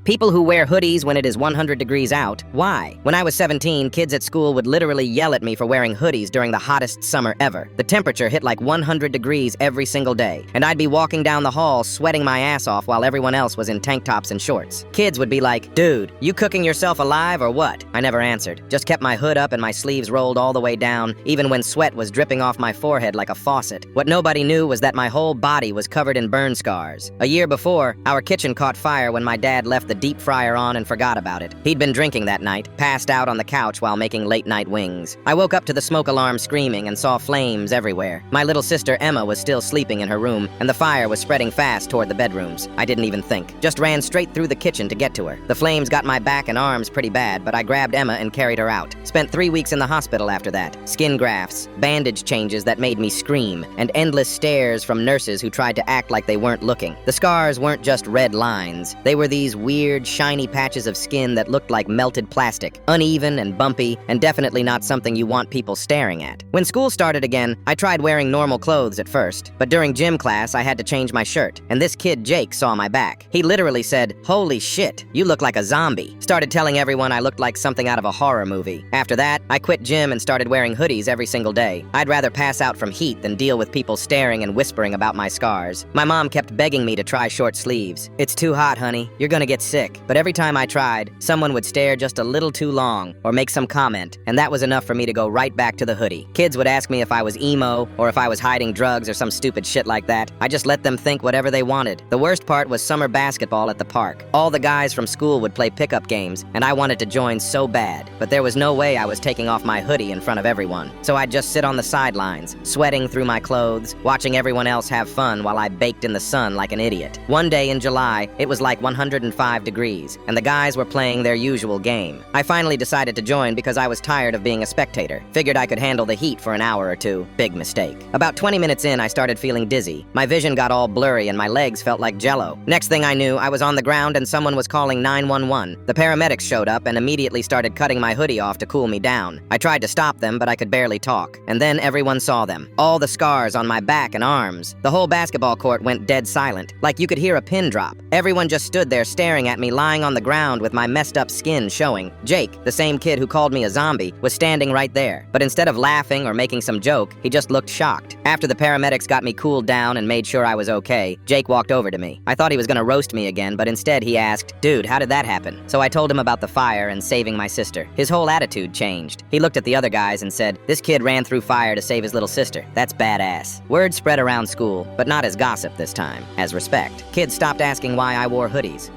People who wear hoodies when it is 100 degrees out, why? When I was 17, kids at school would literally yell at me for wearing hoodies during the hottest summer ever. The temperature hit like 100 degrees every single day, and I'd be walking down the hall sweating my ass off while everyone else was in tank tops and shorts. Kids would be like, "Dude, you cooking yourself alive or what?" I never answered, just kept my hood up and my sleeves rolled all the way down, even when sweat was dripping off my forehead like a faucet. What nobody knew was that my whole body was covered in burn scars. A year before, our kitchen caught fire when my dad left the deep fryer on and forgot about it. He'd been drinking that night, passed out on the couch while making late-night wings. I woke up to the smoke alarm screaming and saw flames everywhere. My little sister Emma was still sleeping in her room, and the fire was spreading fast toward the bedrooms. I didn't even think. Just ran straight through the kitchen to get to her. The flames got my back and arms pretty bad, but I grabbed Emma and carried her out. Spent 3 weeks in the hospital after that. Skin grafts, bandage changes that made me scream, and endless stares from nurses who tried to act like they weren't looking. The scars weren't just red lines. They were these weird, shiny patches of skin that looked like melted plastic, uneven and bumpy, and definitely not something you want people staring at. When school started again, I tried wearing normal clothes at first, but during gym class, I had to change my shirt, and this kid Jake saw my back. He literally said, "Holy shit, you look like a zombie." Started telling everyone I looked like something out of a horror movie. After that, I quit gym and started wearing hoodies every single day. I'd rather pass out from heat than deal with people staring and whispering about my scars. My mom kept begging me to try short sleeves. "It's too hot, honey. You're gonna get sick." But every time I tried, someone would stare just a little too long or make some comment, and that was enough for me to go right back to the hoodie. Kids would ask me if I was emo or if I was hiding drugs or some stupid shit like that. I just let them think whatever they wanted. The worst part was summer basketball at the park. All the guys from school would play pickup games, and I wanted to join so bad, but there was no way I was taking off my hoodie in front of everyone. So I'd just sit on the sidelines, sweating through my clothes, watching everyone else have fun while I baked in the sun like an idiot. One day in July, it was like 105 degrees, and the guys were playing their usual game. I finally decided to join because I was tired of being a spectator. Figured I could handle the heat for an hour or two. Big mistake. About 20 minutes in, I started feeling dizzy. My vision got all blurry and my legs felt like jello. Next thing I knew, I was on the ground and someone was calling 911. The paramedics showed up and immediately started cutting my hoodie off to cool me down. I tried to stop them, but I could barely talk. And then everyone saw them. All the scars on my back and arms. The whole basketball court went dead silent, like you could hear a pin drop. Everyone just stood there staring at me lying on the ground with my messed up skin showing. Jake, the same kid who called me a zombie, was standing right there. But instead of laughing or making some joke, he just looked shocked. After the paramedics got me cooled down and made sure I was okay, Jake walked over to me. I thought he was gonna roast me again, but instead he asked, "Dude, how did that happen?" So I told him about the fire and saving my sister. His whole attitude changed. He looked at the other guys and said, "This kid ran through fire to save his little sister. That's badass." Word spread around school, but not as gossip this time, as respect. Kids stopped asking why I wore hoodies.